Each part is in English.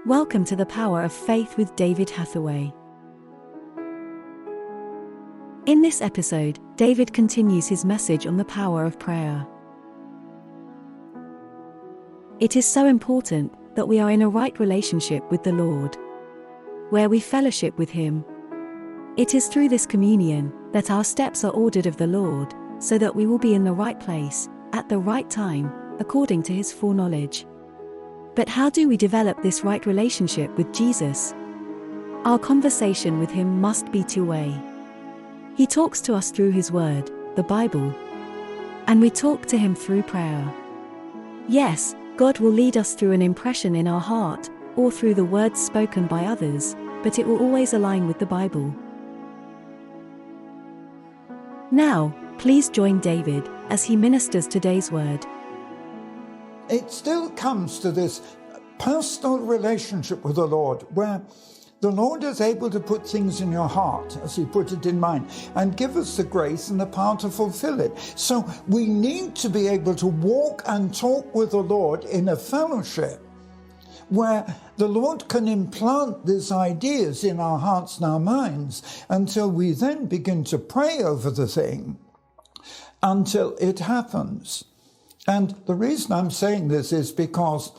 Welcome to the Power of Faith with David Hathaway. In this episode, David continues his message on the power of prayer. It is so important that we are in a right relationship with the Lord, where we fellowship with Him. It is through this communion that our steps are ordered of the Lord, so that we will be in the right place, at the right time, according to His foreknowledge. But how do we develop this right relationship with Jesus? Our conversation with Him must be two-way. He talks to us through His Word, the Bible, and we talk to Him through prayer. Yes, God will lead us through an impression in our heart, or through the words spoken by others, but it will always align with the Bible. Now, please join David as he ministers today's word. It still comes to this personal relationship with the Lord, where the Lord is able to put things in your heart, as He put it in mine, and give us the grace and the power to fulfill it. So we need to be able to walk and talk with the Lord in a fellowship where the Lord can implant these ideas in our hearts and our minds until we then begin to pray over the thing until it happens. And the reason I'm saying this is because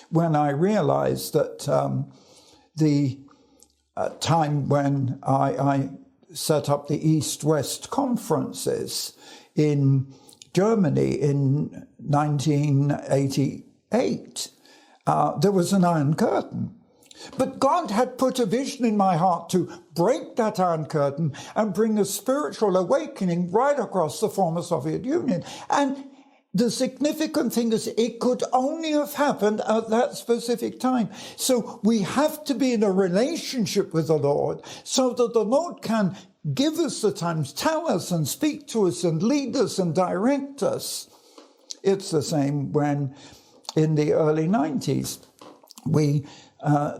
when I realized that the time when I set up the East-West conferences in Germany in 1988, there was an Iron Curtain. But God had put a vision in my heart to break that Iron Curtain and bring a spiritual awakening right across the former Soviet Union. And the significant thing is it could only have happened at that specific time. So we have to be in a relationship with the Lord so that the Lord can give us the times, tell us and speak to us and lead us and direct us. It's the same when in the early 90s we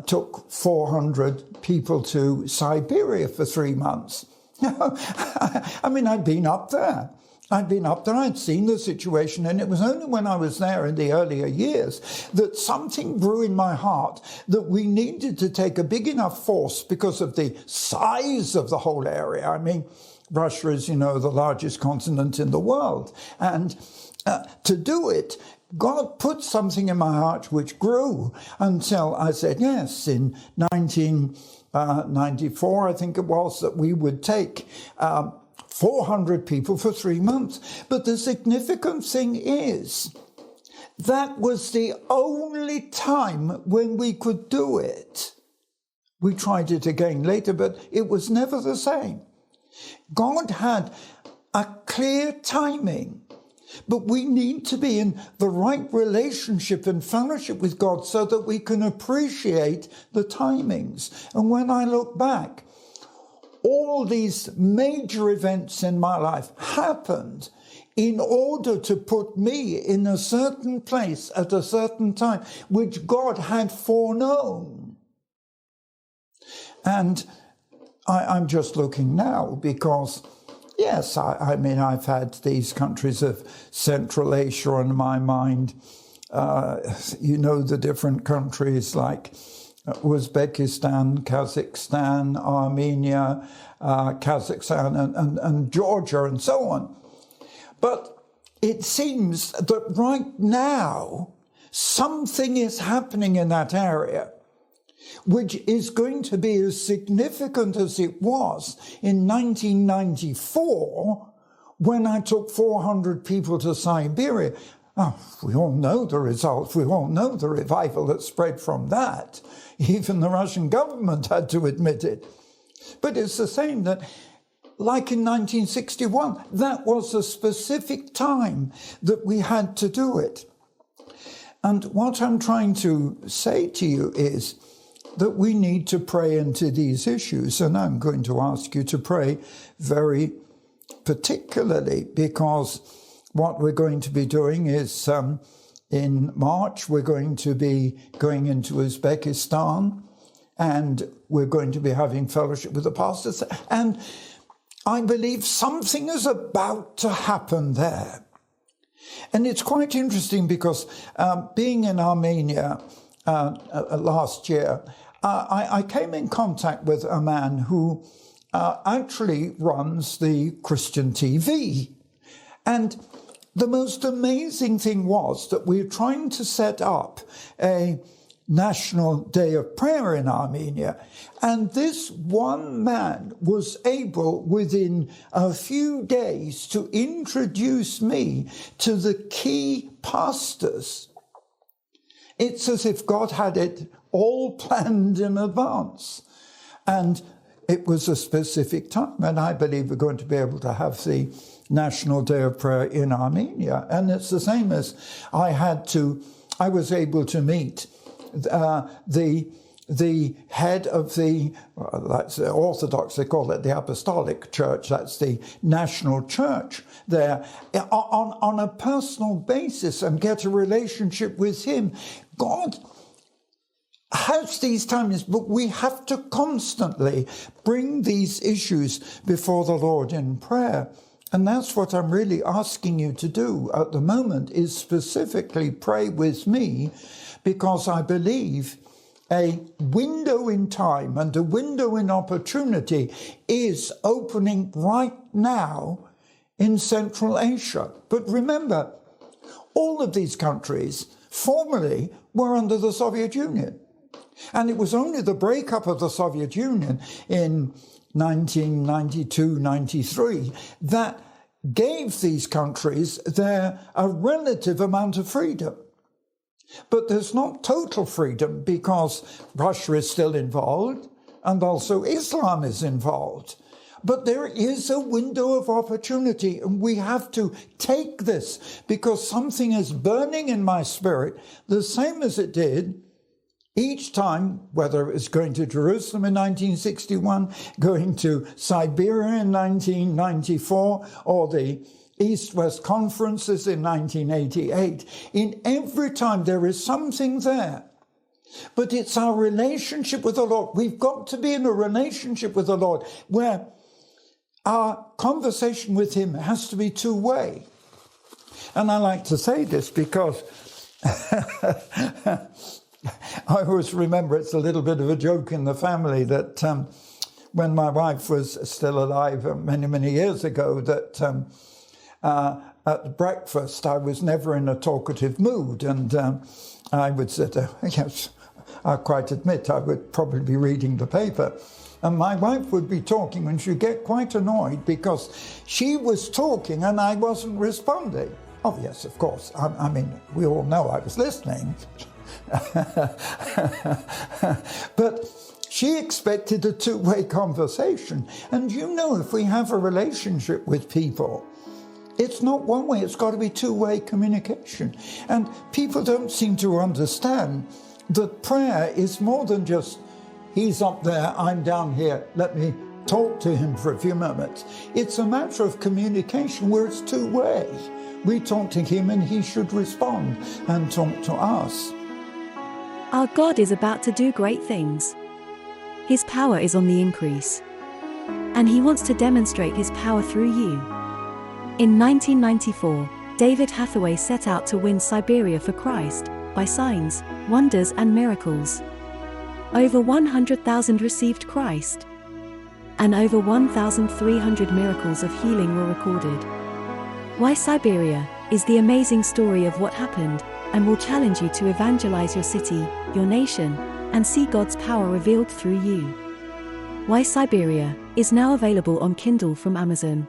took 400 people to Siberia for 3 months. I mean, I'd been up there, I'd seen the situation, and it was only when I was there in the earlier years that something grew in my heart that we needed to take a big enough force because of the size of the whole area. I mean, Russia is, the largest continent in the world. And to do it, God put something in my heart which grew until I said yes. In 1994, I think it was, that we would take 400 people for 3 months. But the significant thing is that was the only time when we could do it. We tried it again later, but it was never the same. God had a clear timing. But we need to be in the right relationship and fellowship with God so that we can appreciate the timings. And when I look back, all these major events in my life happened in order to put me in a certain place at a certain time, which God had foreknown. And I'm just looking now because yes, I mean, I've had these countries of Central Asia on my mind. The different countries like Uzbekistan, Kazakhstan, Armenia, Kazakhstan, and Georgia, and so on. But it seems that right now, something is happening in that area which is going to be as significant as it was in 1994 when I took 400 people to Siberia. Oh, we all know the results. We all know the revival that spread from that. Even the Russian government had to admit it. But it's the same that, like in 1961, that was a specific time that we had to do it. And what I'm trying to say to you is that we need to pray into these issues. And I'm going to ask you to pray very particularly, because what we're going to be doing is in March, we're going to be going into Uzbekistan, and we're going to be having fellowship with the pastors. And I believe something is about to happen there. And it's quite interesting because being in Armenia, last year, I came in contact with a man who actually runs the Christian TV. And the most amazing thing was that we were trying to set up a National Day of Prayer in Armenia. And this one man was able, within a few days, to introduce me to the key pastors. It's as if God had it all planned in advance. And it was a specific time. And I believe we're going to be able to have the National Day of Prayer in Armenia. And it's the same as I was able to meet the head of that's the Orthodox, they call it the Apostolic Church, that's the national church there, on a personal basis, and get a relationship with him. God has these times, but we have to constantly bring these issues before the Lord in prayer. And that's what I'm really asking you to do at the moment, is specifically pray with me, because I believe a window in time and a window in opportunity is opening right now in Central Asia. But remember, all of these countries formerly were under the Soviet Union. And it was only the breakup of the Soviet Union in 1992-93 that gave these countries a relative amount of freedom. But there's not total freedom, because Russia is still involved and also Islam is involved. But there is a window of opportunity, and we have to take this, because something is burning in my spirit, the same as it did each time, whether it was going to Jerusalem in 1961, going to Siberia in 1994, or the East-West conferences in 1988. In every time there is something there. But it's our relationship with the Lord. We've got to be in a relationship with the Lord where our conversation with him has to be two-way. And I like to say this because I always remember, it's a little bit of a joke in the family, that when my wife was still alive many, many years ago, that at breakfast I was never in a talkative mood, and I would sit there. Yes, I quite admit I would probably be reading the paper, and my wife would be talking, and she'd get quite annoyed because she was talking and I wasn't responding. Oh yes, of course, I mean, we all know I was listening. But she expected a two-way conversation. And you know, if we have a relationship with people, it's not one way, it's got to be two-way communication. And people don't seem to understand that prayer is more than just, he's up there, I'm down here, let me talk to him for a few moments. It's a matter of communication where it's two-way. We talk to him and he should respond and talk to us. Our God is about to do great things. His power is on the increase. And he wants to demonstrate his power through you. In 1994, David Hathaway set out to win Siberia for Christ by signs, wonders and miracles. Over 100,000 received Christ. And over 1,300 miracles of healing were recorded. Why Siberia is the amazing story of what happened, and will challenge you to evangelize your city, your nation, and see God's power revealed through you. Why Siberia is now available on Kindle from Amazon.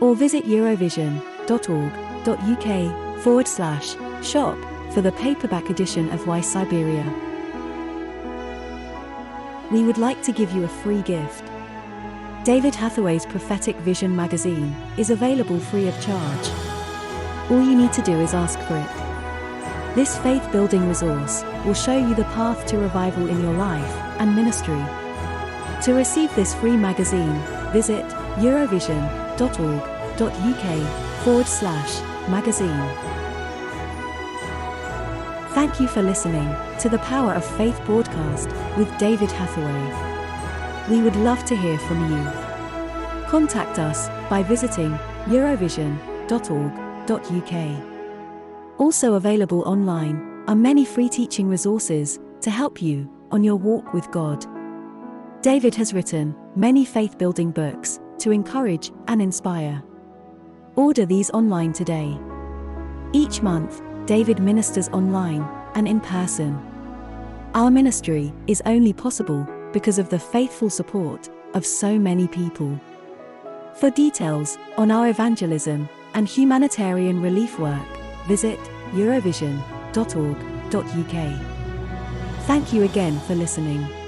Or visit eurovision.org.uk/shop for the paperback edition of Why Siberia. We would like to give you a free gift. David Hathaway's Prophetic Vision magazine is available free of charge. All you need to do is ask for it. This faith-building resource will show you the path to revival in your life and ministry. To receive this free magazine, visit eurovision.org.uk/magazine. Thank you for listening to the Power of Faith broadcast with David Hathaway. We would love to hear from you. Contact us by visiting eurovision.org.uk. Also available online are many free teaching resources to help you on your walk with God. David has written many faith-building books to encourage and inspire. Order these online today. Each month, David ministers online and in person. Our ministry is only possible because of the faithful support of so many people. For details on our evangelism and humanitarian relief work, visit eurovision.org.uk. Thank you again for listening.